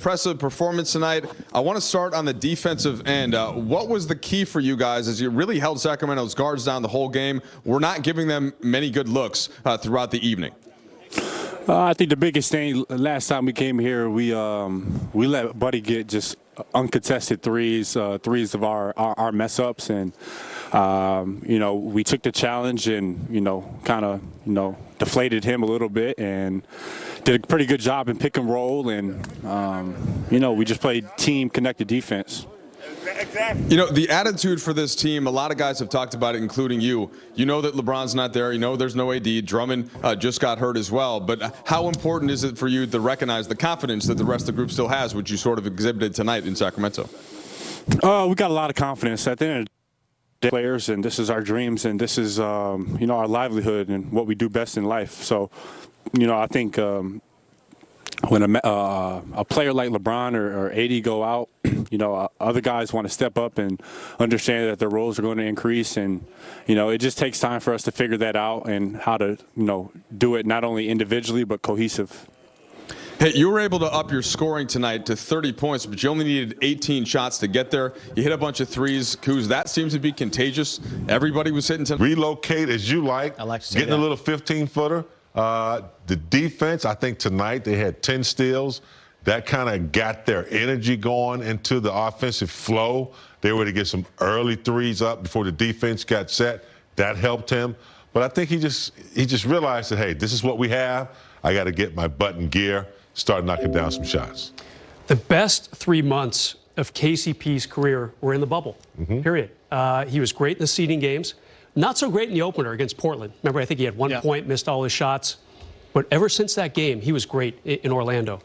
Impressive performance tonight. I want to start on the defensive end. What was the key for you guys as you really held Sacramento's guards down the whole game? We're not giving them many good looks throughout the evening. I think the biggest thing last time we came here, we let Buddy get just uncontested threes of our mess ups, and we took the challenge and kind of deflated him a little bit and did a pretty good job in pick and roll, and we just played team connected defense. The attitude for this team, a lot of guys have talked about it, including you. You know that LeBron's not there. You know there's no AD. Drummond just got hurt as well. But how important is it for you to recognize the confidence that the rest of the group still has, which you sort of exhibited tonight in Sacramento? We got a lot of confidence. At the end of the day, players, and this is our dreams, and this is our livelihood and what we do best in life. So, I think when a player like LeBron or AD go out, other guys want to step up and understand that their roles are going to increase, and it just takes time for us to figure that out and how to do it not only individually but cohesive. Hey, you were able to up your scoring tonight to 30 points, but you only needed 18 shots to get there. You hit a bunch of threes. Kuz, that seems to be contagious. Everybody was hitting tonight. Relocate as you like. I like to say getting a little 15-footer. The defense, I think tonight they had 10 steals. That kind of got their energy going into the offensive flow. They were to get some early threes up before the defense got set. That helped him. But I think he just realized that, hey, this is what we have. I got to get my butt in gear, start knocking down some shots. The best 3 months of KCP's career were in the bubble, period. He was great in the seeding games. Not so great in the opener against Portland. Remember, I think he had 1 point, missed all his shots. But ever since that game, he was great in Orlando.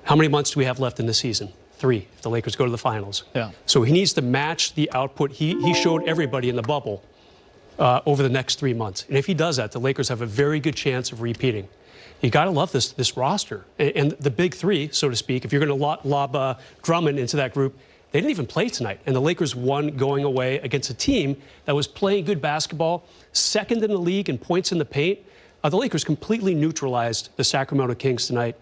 How many months do we have left in the season? 3, if the Lakers go to the finals. Yeah. So he needs to match the output he showed everybody in the bubble over the next 3 months. And if he does that, the Lakers have a very good chance of repeating. You got to love this roster. And the big three, so to speak, if you're going to lob Drummond into that group, they didn't even play tonight. And the Lakers won going away against a team that was playing good basketball, second in the league in points in the paint. The Lakers completely neutralized the Sacramento Kings tonight.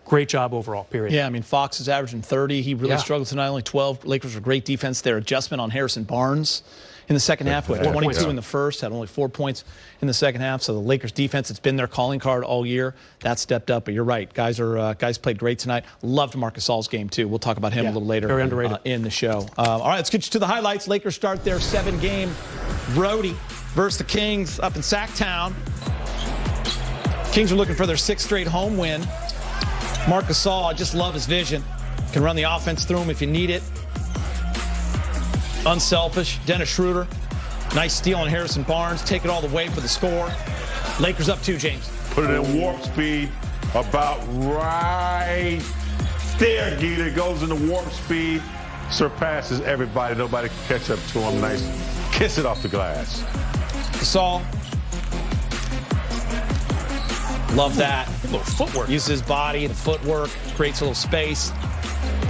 Great job overall, period. Yeah, I mean, Fox is averaging 30. He really struggled tonight, only 12. Lakers were great defense. Their adjustment on Harrison Barnes in the second half, with 22 in the first, had only 4 points in the second half. So the Lakers defense, it's been their calling card all year. That stepped up, but you're right. Guys played great tonight. Loved Marc Gasol's game, too. We'll talk about him a little later. Very underrated. In the show. All right, let's get you to the highlights. Lakers start their 7-game roadie versus the Kings up in Sacktown. Kings are looking for their 6th straight home win. Marc Gasol, I just love his vision. Can run the offense through him if you need it. Unselfish. Dennis Schroeder, nice steal on Harrison Barnes. Take it all the way for the score. Lakers up 2, James. Put it in warp speed about right there, Gita. Goes into warp speed, surpasses everybody. Nobody can catch up to him. Nice kiss it off the glass. Gasol. Love that. A little footwork. Uses his body, the footwork, creates a little space.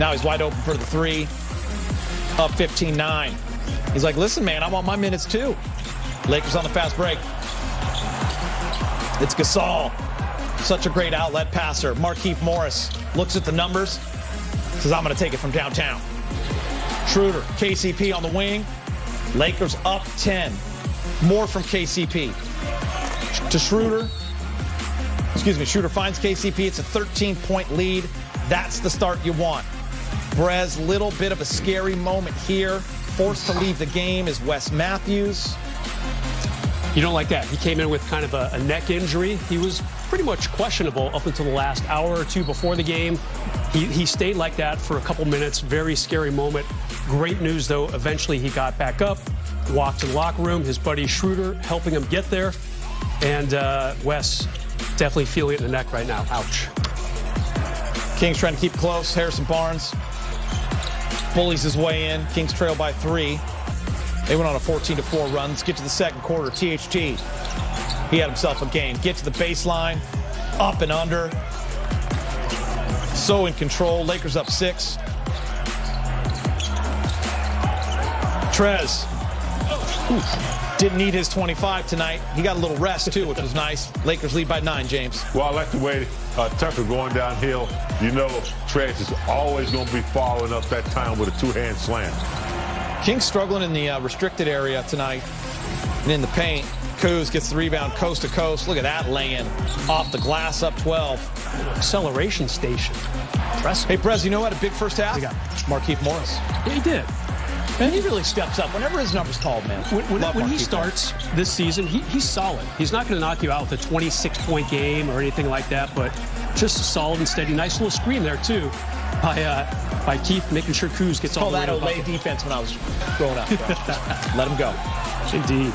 Now he's wide open for the 3. Up 15-9. He's like, listen, man, I want my minutes too. Lakers on the fast break. It's Gasol. Such a great outlet passer. Markieff Morris looks at the numbers, says, I'm going to take it from downtown. Schroeder, KCP on the wing. Lakers up 10. More from KCP. To Schroeder. Schroeder finds KCP. It's a 13-point lead. That's the start you want. Brez, little bit of a scary moment here. Forced to leave the game is Wes Matthews. You don't like that. He came in with kind of a neck injury. He was pretty much questionable up until the last hour or two before the game. He stayed like that for a couple minutes. Very scary moment. Great news, though. Eventually, he got back up, walked to the locker room. His buddy Schroeder helping him get there. And Wes definitely feeling it in the neck right now. Ouch. Kings trying to keep close. Harrison Barnes bullies his way in. Kings trail by 3. They went on a 14-4 run. Let's get to the second quarter. THT, he had himself a game. Get to the baseline, up and under. So in control. Lakers up 6. Trez Didn't need his 25 tonight. He got a little rest, too, which was nice. Lakers lead by 9, James. Well, I like the way Tucker going downhill. You know, Trez is always going to be following up that time with a two-hand slam. Kings struggling in the restricted area tonight and in the paint. Kuz gets the rebound coast to coast. Look at that laying off the glass, up 12. Acceleration station. Impressive. Hey, Prez, you know what? A big first half? We got Markieff Morris. Yeah, he did. And he really steps up whenever his number's called, man. When he starts this season, he's solid. He's not going to knock you out with a 26-point game or anything like that, but just solid and steady. Nice little screen there, too, by Keith, making sure Kuz gets all the way to the that bucket. Olay defense when I was growing up. Let him go. Indeed.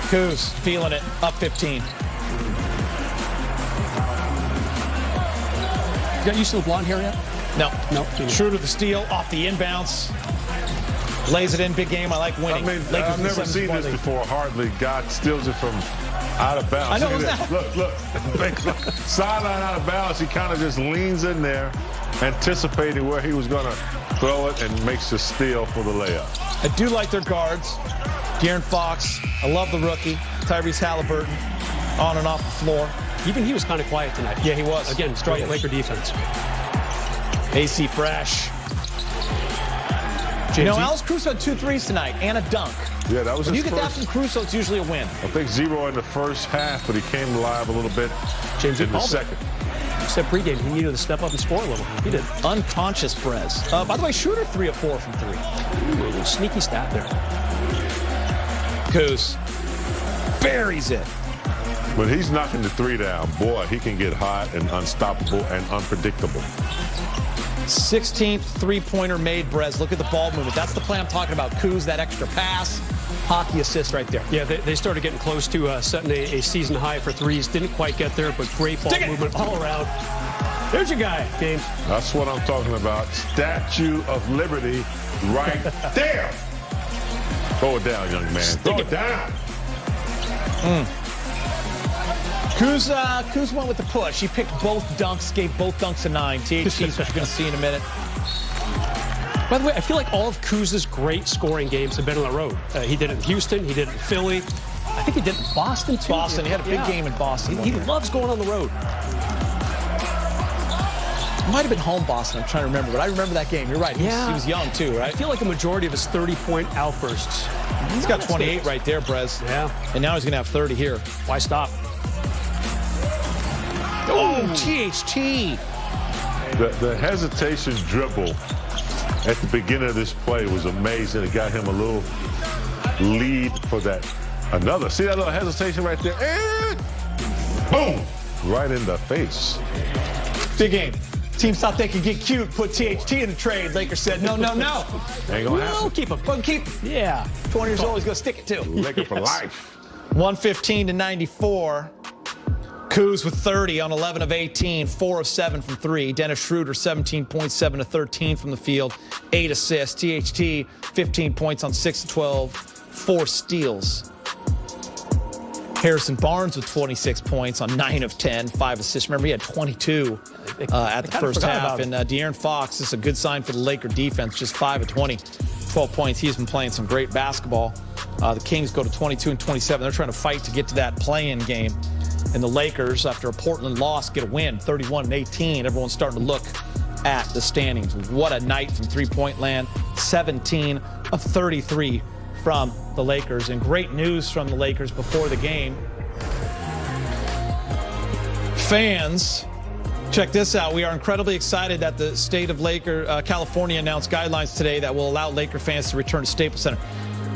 Kuz feeling it, up 15. You got used to the blonde hair yet? No. Schroeder the steal off the inbounds. Lays it in, big game. I like winning. I mean, I've never seen this before. Hardly. God steals it from out of bounds. I know. Look. Sideline out of bounds. He kind of just leans in there, anticipating where he was going to throw it, and makes the steal for the layup. I do like their guards. De'Aaron Fox. I love the rookie. Tyrese Halliburton on and off the floor. Even he was kind of quiet tonight. Yeah, he was. Again, strong Laker defense. AC fresh. You know, Alex Caruso had 2 threes tonight and a dunk. Yeah, that was When his you get that first. from Caruso, it's usually a win. I think 0 in the first half, but he came alive a little bit James in the called it. second. Said pregame he needed to step up and score a little. He did. Unconscious Perez. By the way, Schroeder 3 of 4 from 3. Ooh, a little sneaky stat there. Kuz buries it. When he's knocking the 3 down, boy, he can get hot and unstoppable and unpredictable. 16th three-pointer made, Brez. Look at the ball movement. That's the play I'm talking about. Kuz, that extra pass. Hockey assist right there. Yeah, they started getting close to setting a season high for threes. Didn't quite get there, but great ball movement all around. There's your guy, James. That's what I'm talking about. Statue of Liberty right there. Throw it down, young man. Throw it down. Kuz went with the push. He picked both dunks, gave both dunks a 9. THT's what you're going to see in a minute. By the way, I feel like all of Kuz's great scoring games have been on the road. He did it in Houston. He did it in Philly. I think he did it in Boston, too. Boston. He had a big game in Boston. He loves going on the road. It might have been home Boston. I'm trying to remember, but I remember that game. You're right. He was young, too, right? I feel like a majority of his 30-point outbursts. He's got 28 right there, Brez. Yeah. And now he's going to have 30 here. Why stop? Oh, THT. The hesitation dribble at the beginning of this play was amazing. It got him a little lead for that. See that little hesitation right there? And boom! Right in the face. Big game. Teams thought they could get cute, put THT in the trade. Lakers said, no. Ain't gonna happen. Keep him. But keep Yeah. 20 years old, he's going to stick it to. Laker for life. 115 to 94. Kuz with 30 on 11 of 18, 4 of 7 from 3. Dennis Schroeder, 17 points, 7 of 13 from the field, 8 assists. THT, 15 points on 6 of 12, 4 steals. Harrison Barnes with 26 points on 9 of 10, 5 assists. Remember, he had 22 at the first half. And De'Aaron Fox, this is a good sign for the Laker defense, just 5 of 20, 12 points. He's been playing some great basketball. The Kings go to 22 and 27. They're trying to fight to get to that play-in game. And the Lakers, after a Portland loss, get a win, 31 and 18. Everyone's starting to look at the standings. What a night from three-point land. 17 of 33 from the Lakers. And great news from the Lakers before the game. Fans, check this out. We are incredibly excited that the state of California announced guidelines today that will allow Laker fans to return to Staples Center.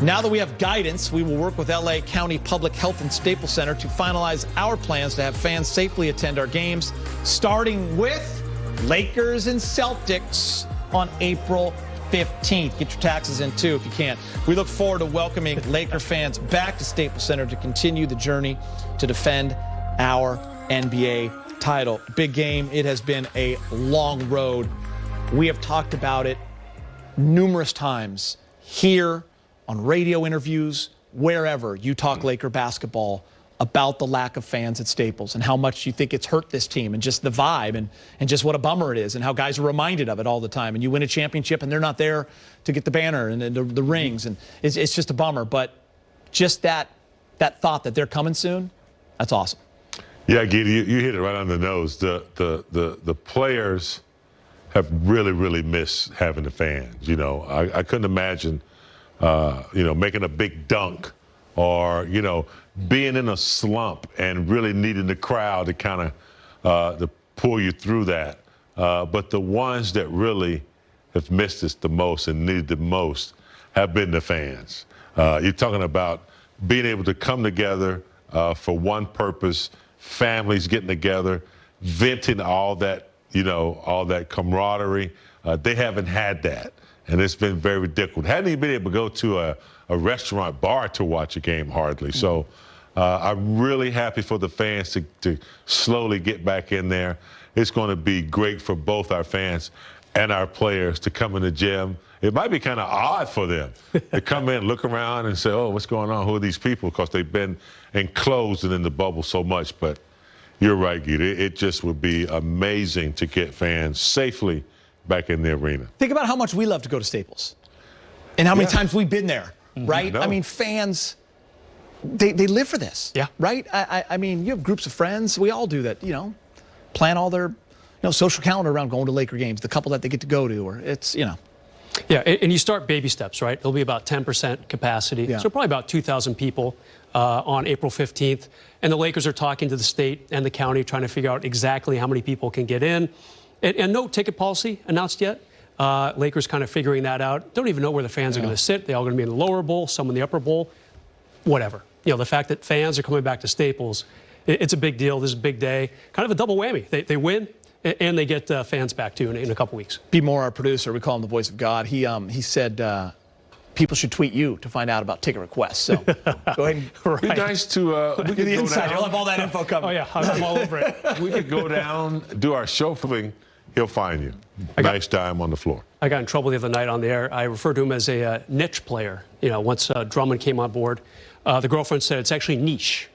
Now that we have guidance, we will work with LA County Public Health and Staples Center to finalize our plans to have fans safely attend our games, starting with Lakers and Celtics on April 15th. Get your taxes in, too, if you can. We look forward to welcoming Laker fans back to Staples Center to continue the journey to defend our NBA title. Big game. It has been a long road. We have talked about it numerous times here, on radio interviews, wherever you talk Laker basketball, about the lack of fans at Staples and how much you think it's hurt this team and just the vibe and just what a bummer it is and how guys are reminded of it all the time. And you win a championship and they're not there to get the banner and the rings. And it's just a bummer. But just that thought that they're coming soon, that's awesome. Yeah, Giddy, you hit it right on the nose. The players have really missed having the fans. You know, I couldn't imagine, making a big dunk or, being in a slump and really needing the crowd to kind of to pull you through that. But the ones that really have missed us the most and needed the most have been the fans. You're talking about being able to come together for one purpose, families getting together, venting all that, all that camaraderie. They haven't had that, and it's been very difficult. Hadn't even been able to go to a restaurant bar to watch a game hardly. So I'm really happy for the fans to slowly get back in there. It's going to be great for both our fans and our players to come in the gym. It might be kind of odd for them to come in, look around, and say, oh, what's going on? Who are these people? Because they've been enclosed and in the bubble so much. But you're right, Gita. It just would be amazing to get fans safely back in the arena. Think about how much we love to go to Staples and how many times we've been there, right? I mean, fans, they live for this, right? I mean, you have groups of friends. We all do that, plan all their social calendar around going to Laker games, the couple that they get to go to, or it's, Yeah, and you start baby steps, right? It'll be about 10% capacity, so probably about 2,000 people on April 15th. And the Lakers are talking to the state and the county, trying to figure out exactly how many people can get in. And no ticket policy announced yet. Lakers kind of figuring that out. Don't even know where the fans are going to sit. They're all going to be in the lower bowl, some in the upper bowl, whatever. The fact that fans are coming back to Staples, it's a big deal. This is a big day. Kind of a double whammy. They win, and they get fans back, too, in a couple weeks. B. Moore, our producer, we call him the voice of God. He said people should tweet you to find out about ticket requests. So go ahead and be nice to we could the go inside. down. You'll have all that info coming. Oh, yeah, I'm all over it. We could go down, do our chauffeuring. He'll find you. Nice time on the floor. I got in trouble the other night on the air. I referred to him as a niche player. Once Drummond came on board, the girlfriend said it's actually niche.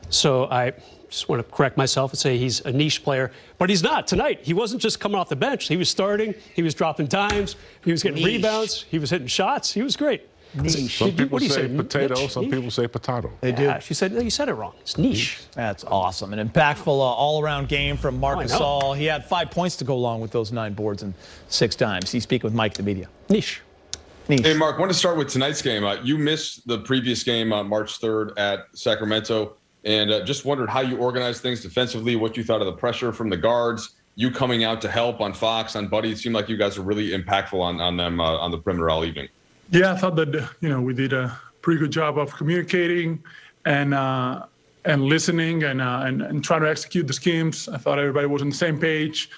So I just want to correct myself and say he's a niche player, but he's not tonight. He wasn't just coming off the bench. He was starting. He was dropping dimes. He was getting rebounds. He was hitting shots. He was great. Niche. Some people say potato. Some people say potato. They do. She said, no, you said it wrong. It's niche. That's awesome. An impactful all-around game from Marc Gasol. He had 5 points to go along with those 9 boards and 6 dimes. He's speaking with Mike the media. Niche. Hey, Mark, I want to start with tonight's game. You missed the previous game on March 3rd at Sacramento, and just wondered how you organized things defensively, what you thought of the pressure from the guards, you coming out to help on Fox, on Buddy. It seemed like you guys were really impactful on them on the perimeter all evening. Yeah, I thought that we did a pretty good job of communicating and listening and trying to execute the schemes. I thought everybody was on the same page.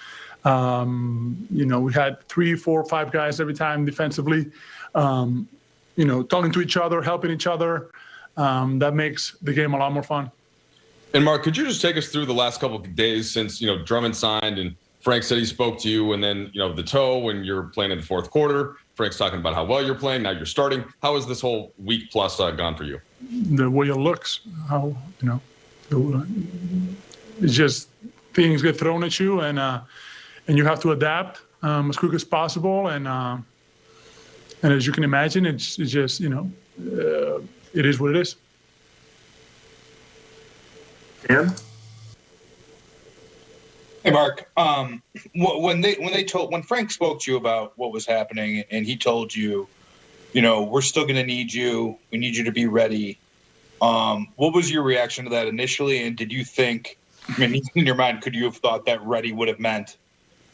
We had 3, 4, 5 guys every time defensively, talking to each other, helping each other. That makes the game a lot more fun. And Mark, could you just take us through the last couple of days since Drummond signed and Frank said he spoke to you, and then the toe when you're playing in the fourth quarter. Frank's talking about how well you're playing. Now you're starting. How has this whole week plus gone for you? The way it looks, how it's just things get thrown at you, and you have to adapt as quick as possible. And as you can imagine, it's just it is what it is. Yeah. Hey, Mark. When Frank spoke to you about what was happening, and he told you, we're still going to need you. We need you to be ready. What was your reaction to that initially? And did you think, in your mind, could you have thought that ready would have meant,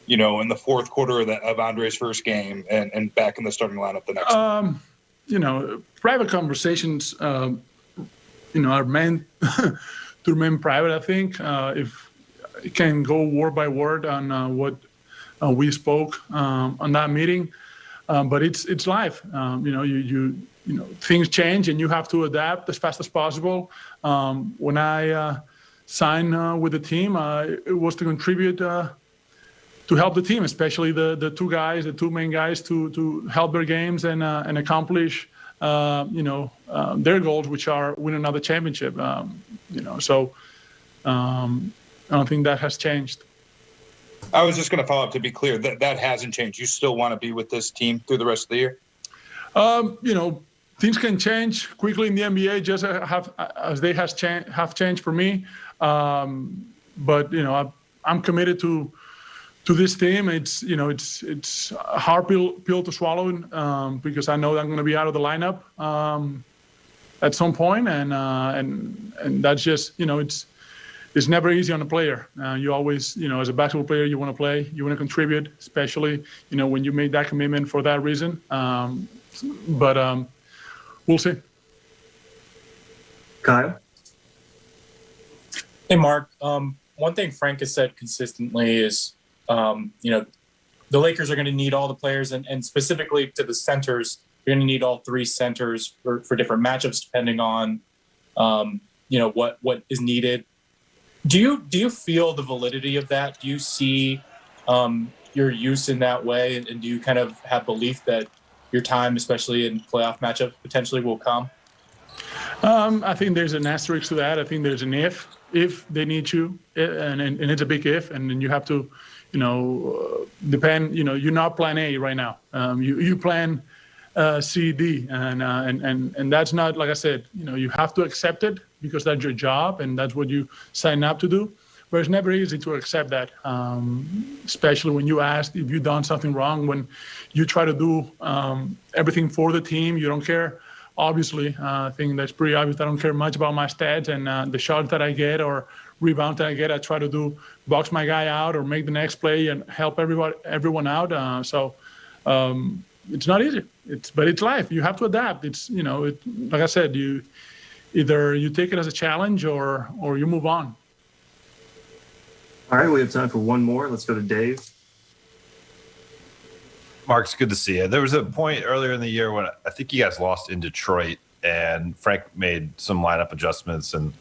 in the fourth quarter of Andre's first game and back in the starting lineup the next one? Private conversations, are meant to remain private. I think if it can go word by word on what we spoke on that meeting, but it's life. Things change and you have to adapt as fast as possible. When I signed with the team, it was to contribute to help the team, especially the two main guys, to help their games and accomplish their goals, which are win another championship. So I don't think that has changed. I was just going to follow up to be clear that hasn't changed. You still want to be with this team through the rest of the year? things can change quickly in the NBA, just as they have changed for me. But I'm committed to this team. It's it's a hard pill to swallow because I know that I'm going to be out of the lineup at some point, and that's just it's never easy on a player. You always as a basketball player, you want to play, you want to contribute, especially when you make that commitment for that reason. But we'll see. Kyle? Hey, Mark. One thing Frank has said consistently is, the Lakers are going to need all the players, and specifically to the centers, you're going to need all three centers for different matchups, depending on, what is needed. Do you feel the validity of that? Do you see your use in that way, and do you kind of have belief that your time, especially in playoff matchups, potentially will come? I think there's an asterisk to that. I think there's an if they need you, and it's a big if, and then you have to, depend. You're not plan A right now. You plan C, D, and that's not, like I said. You have to accept it because that's your job and that's what you sign up to do. But it's never easy to accept that, especially when you ask if you've done something wrong. When you try to do everything for the team, you don't care. Obviously, I think that's pretty obvious. I don't care much about my stats and the shots that I get or rebound that I get. I try to box my guy out or make the next play and help everyone out. So it's not easy. But it's life. You have to adapt. It's like I said, you either you take it as a challenge or you move on. All right, we have time for one more. Let's go to Dave. Mark, it's good to see you. There was a point earlier in the year when I think you guys lost in Detroit, and Frank made some lineup adjustments, and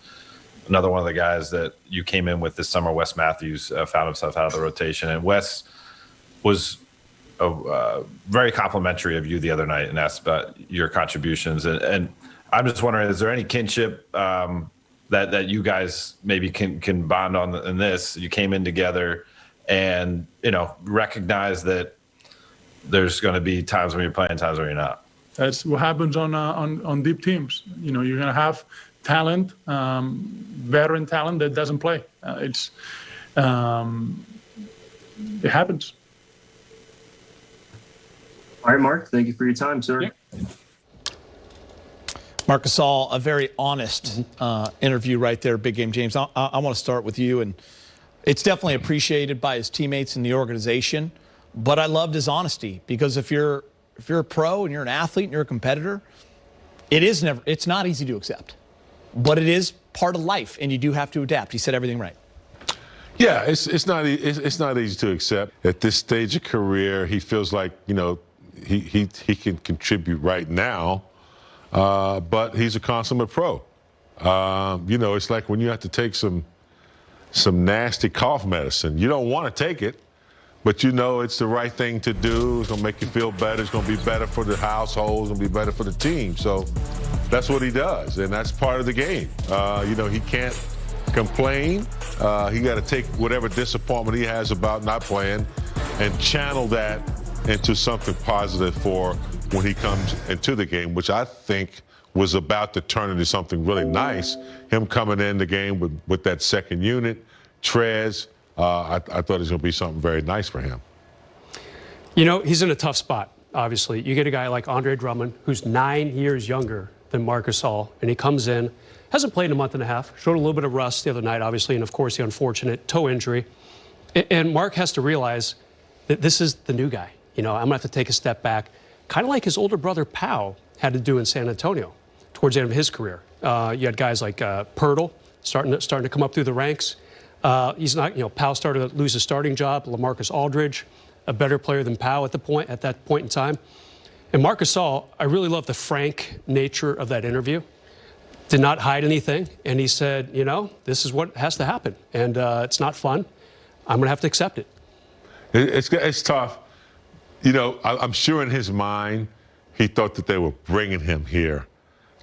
another one of the guys that you came in with this summer, Wes Matthews, found himself out of the rotation. And Wes was very complimentary of you the other night and asked about your contributions. And I'm just wondering, is there any kinship that you guys maybe can bond on in this? You came in together and, recognize that there's going to be times when you're playing, times when you're not. That's what happens on deep teams. You're going to have talent, veteran talent that doesn't play. It happens. All right, Mark, thank you for your time, sir. Yeah. Marc Gasol, a very honest interview right there, Big Game James. I want to start with you, and it's definitely appreciated by his teammates in the organization. But I loved his honesty because if you're a pro and you're an athlete and you're a competitor, it's not easy to accept, but it is part of life, and you do have to adapt. He said everything right. Yeah, it's not easy to accept at this stage of career. He feels like he can contribute right now. But he's a consummate pro. It's like when you have to take some nasty cough medicine. You don't want to take it, but it's the right thing to do. It's going to make you feel better. It's going to be better for the household. It's going to be better for the team. So that's what he does, and that's part of the game. He can't complain. He got to take whatever disappointment he has about not playing and channel that into something positive for when he comes into the game, which I think was about to turn into something really nice. Him coming in the game with that second unit, Trez, I thought it was going to be something very nice for him. He's in a tough spot, obviously. You get a guy like Andre Drummond, who's 9 years younger than Marc Gasol, and he comes in, hasn't played in a month and a half, showed a little bit of rust the other night, obviously, and of course the unfortunate toe injury. And Mark has to realize that this is the new guy. I'm going to have to take a step back, kind of like his older brother Pau had to do in San Antonio towards the end of his career. You had guys like Pirtle starting to come up through the ranks. He's not, Pau started to lose his starting job. LaMarcus Aldridge, a better player than Pau at that point in time. And Marc Gasol, I really love the frank nature of that interview. Did not hide anything, and he said, this is what has to happen, and it's not fun. I'm going to have to accept it. It's tough. I'm sure in his mind, he thought that they were bringing him here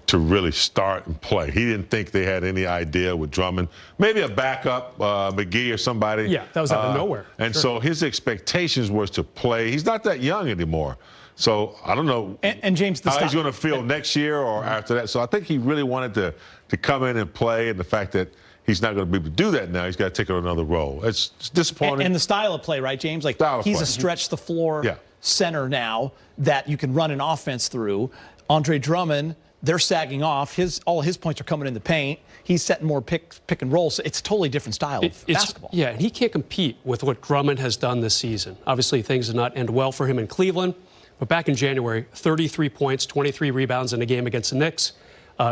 to really start and play. He didn't think they had any idea with Drummond. Maybe a backup, McGee or somebody. Yeah, that was out of nowhere. And so his expectations was to play. He's not that young anymore. So I don't know and James, how he's going to feel next year or after that. So I think he really wanted to come in and play, and the fact that he's not going to be able to do that now, he's got to take on another role. It's disappointing. And the style of play, right, James? Like, he's a stretch the floor center now that you can run an offense through. Andre Drummond, they're sagging off. All his points are coming in the paint. He's setting more pick and roll. So it's a totally different style of basketball. Yeah, and he can't compete with what Drummond has done this season. Obviously, things did not end well for him in Cleveland. But back in January, 33 points, 23 rebounds in a game against the Knicks,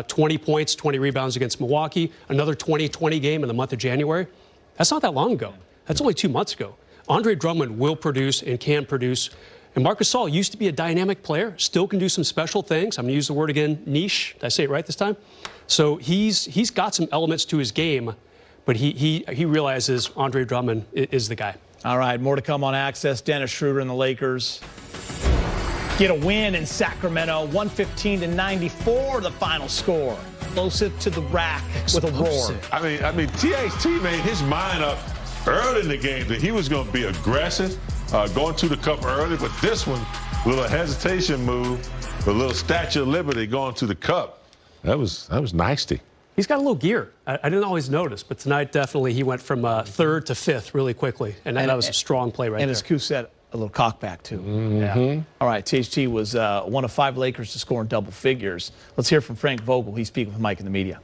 20 points, 20 rebounds against Milwaukee, another 20-20 game in the month of January. That's not that long ago. That's only 2 months ago. Andre Drummond will produce and can produce. And Marc Gasol used to be a dynamic player, still can do some special things. I'm going to use the word again, niche. Did I say it right this time? So he's got some elements to his game, but he realizes Andre Drummond is the guy. All right, more to come on Access. Dennis Schroeder and the Lakers get a win in Sacramento, 115-94, the final score. Closer to the rack with a roar. I mean, THT made his mind up early in the game that he was going to be aggressive, going to the cup early, but this one, a little hesitation move, a little Statue of Liberty going to the cup. That was nasty. He's got a little gear. I didn't always notice, but tonight definitely he went from third to fifth really quickly, and that was a strong play right there. And as Kuz said, a little cockback too. Yeah. All right, THT was one of 5 Lakers to score in double figures. Let's hear from Frank Vogel. He's speaking with Mike in the media.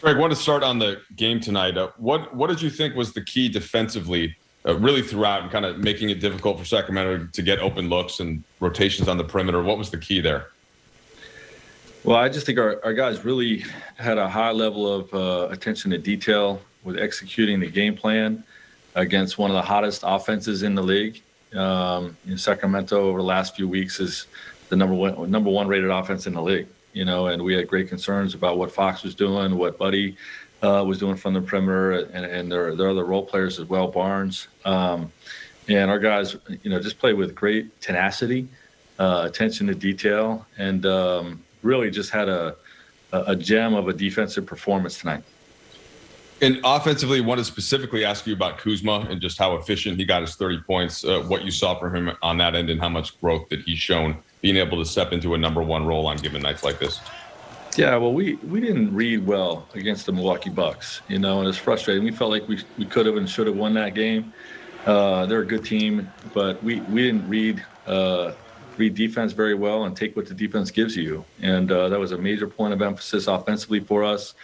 Frank, I want to start on the game tonight. What did you think was the key defensively, really throughout, and kind of making it difficult for Sacramento to get open looks and rotations on the perimeter? What was the key there? Well, I just think our guys really had a high level of attention to detail with executing the game plan against one of the hottest offenses in the league. In Sacramento over the last few weeks is the number one rated offense in the league. And we had great concerns about what Fox was doing, what Buddy was doing from the perimeter, and their other role players as well, Barnes. And our guys, just play with great tenacity, attention to detail, and really just had a gem of a defensive performance tonight. And offensively, I want to specifically ask you about Kuzma and just how efficient he got his 30 points, what you saw from him on that end, and how much growth that he's shown being able to step into a number one role on given nights like this. Yeah, well, we didn't read well against the Milwaukee Bucks, and it's frustrating. We felt like we could have and should have won that game. They're a good team, but we didn't read defense very well and take what the defense gives you. And that was a major point of emphasis offensively for us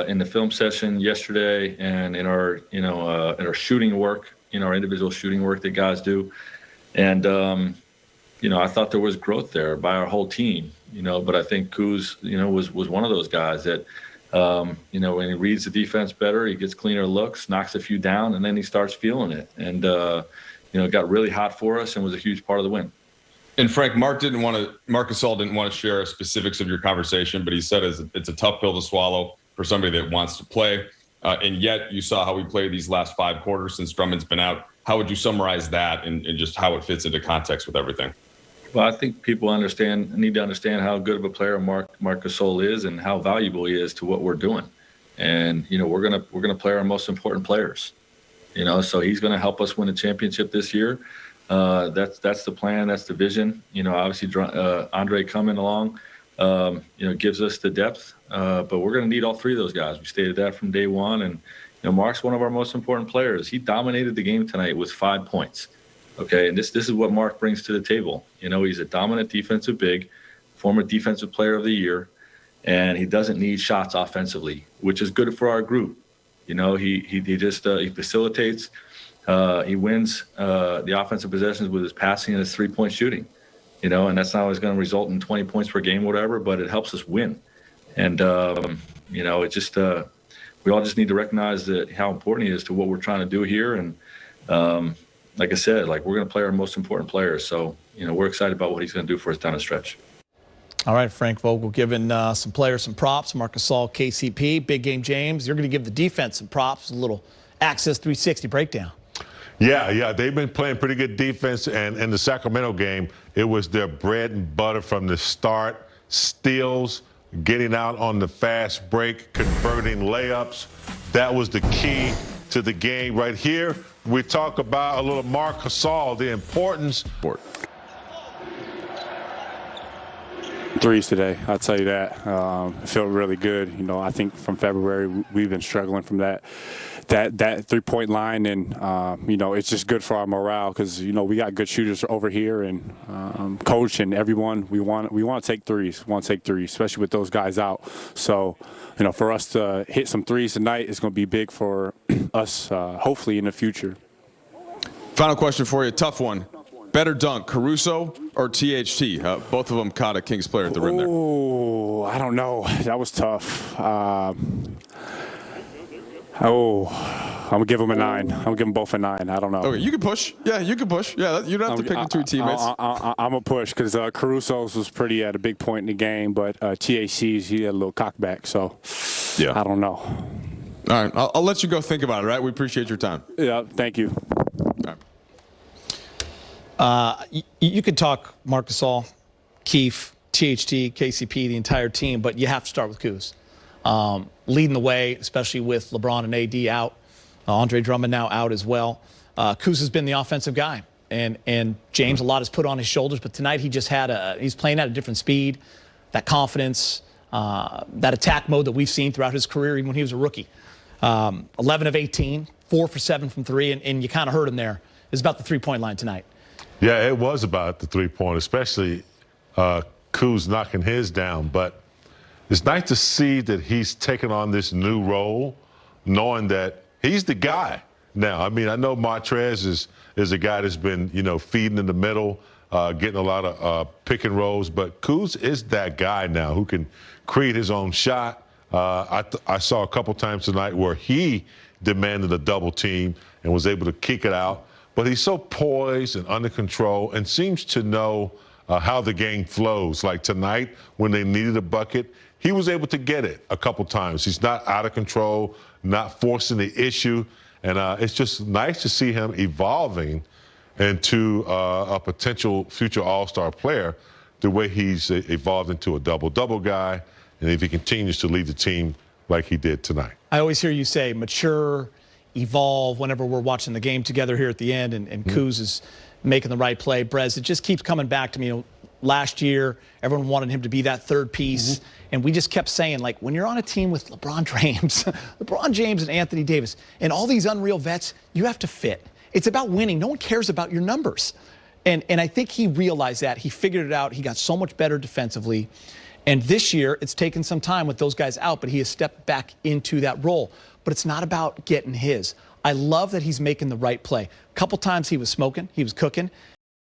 in the film session yesterday, and in our in our shooting work, our individual shooting work that guys do. And I thought there was growth there by our whole team. But I think Kuz was one of those guys that when he reads the defense better, he gets cleaner looks, knocks a few down, and then he starts feeling it. And it got really hot for us and was a huge part of the win. And Frank, Marc Gasol didn't want to share specifics of your conversation, but he said it's a tough pill to swallow for somebody that wants to play. And yet you saw how we played these last 5 quarters since Drummond's been out. How would you summarize that and just how it fits into context with everything? Well, I think people need to understand how good of a player Marc Gasol is and how valuable he is to what we're doing. And we're gonna play our most important players. So he's gonna help us win a championship this year. That's the plan. That's the vision. Obviously, Andre coming along, gives us the depth. But we're going to need all 3 of those guys. We stated that from day one. And Marc's one of our most important players. He dominated the game tonight with 5 points. Okay, and this is what Marc brings to the table. He's a dominant defensive big, former defensive player of the year, and he doesn't need shots offensively, which is good for our group. He facilitates. He wins the offensive possessions with his passing and his 3-point shooting, and that's not always going to result in 20 points per game, whatever, but it helps us win. And, it just we all just need to recognize how important he is to what we're trying to do here. And like I said, we're going to play our most important players. So, we're excited about what he's going to do for us down the stretch. All right, Frank Vogel giving some players some props. Marc Gasol, KCP, big game, James. You're going to give the defense some props, a little Access 360 breakdown. Yeah, they've been playing pretty good defense, and in the Sacramento game, it was their bread and butter from the start. Steals, getting out on the fast break, converting layups. That was the key to the game right here. we talk about a little Mark Gasol, the importance. Threes today, I'll tell you that. It felt really good. You know, I think from February we've been struggling from that 3-point line, and you know, it's just good for our morale because you know we got good shooters over here, and coach and everyone we want to take threes. We want to take threes, especially with those guys out. So, you know, for us to hit some threes tonight is going to be big for us, hopefully in the future. Final question for you, tough one. Better dunk, Caruso or THT? Both of them caught a Kings player at the rim there. Oh, I don't know. That was tough. I'm going to give them a 9. I'm going to give them both a 9. I don't know. Okay, you can push. Yeah, you can push. Yeah, you don't have to pick the two teammates. I'm going to push because Caruso's was pretty at a big point in the game, but THC's, he had a little cockback, so yeah. I don't know. All right, I'll let you go think about it, all right? We appreciate your time. Yeah, thank you. All right. You could talk Marc Gasol, Keefe, THT, KCP, the entire team, but you have to start with Kuz. Leading the way, especially with LeBron and AD out. Andre Drummond now out as well. Kuz has been the offensive guy. And James, a lot is put on his shoulders, but tonight he just had he's playing at a different speed, that confidence, that attack mode that we've seen throughout his career, even when he was a rookie. 11 of 18, 4 for 7 from 3, and you kind of heard him there. It's about the three-point line tonight. Yeah, it was about the three-point, especially Kuz knocking his down. But it's nice to see that he's taken on this new role, knowing that he's the guy now. I mean, I know Montrez is a guy that's been, you know, feeding in the middle, getting a lot of pick and rolls. But Kuz is that guy now who can create his own shot. I saw a couple times tonight where he demanded a double team and was able to kick it out. But he's so poised and under control and seems to know how the game flows. Like tonight, when they needed a bucket, he was able to get it a couple times. He's not out of control, not forcing the issue. And it's just nice to see him evolving into a potential future all-star player the way he's evolved into a double-double guy. And if he continues to lead the team like he did tonight. I always hear you say mature, evolve whenever we're watching the game together here at the end, and Kuz is making the right play. Brez, it just keeps coming back to me. You know, last year, everyone wanted him to be that third piece, and we just kept saying, like, when you're on a team with LeBron James and Anthony Davis, and all these unreal vets, you have to fit. It's about winning. No one cares about your numbers. And I think he realized that. He figured it out. He got so much better defensively. And this year, it's taken some time with those guys out, but he has stepped back into that role. But it's not about getting his. I love that he's making the right play. A couple times he was smoking, he was cooking,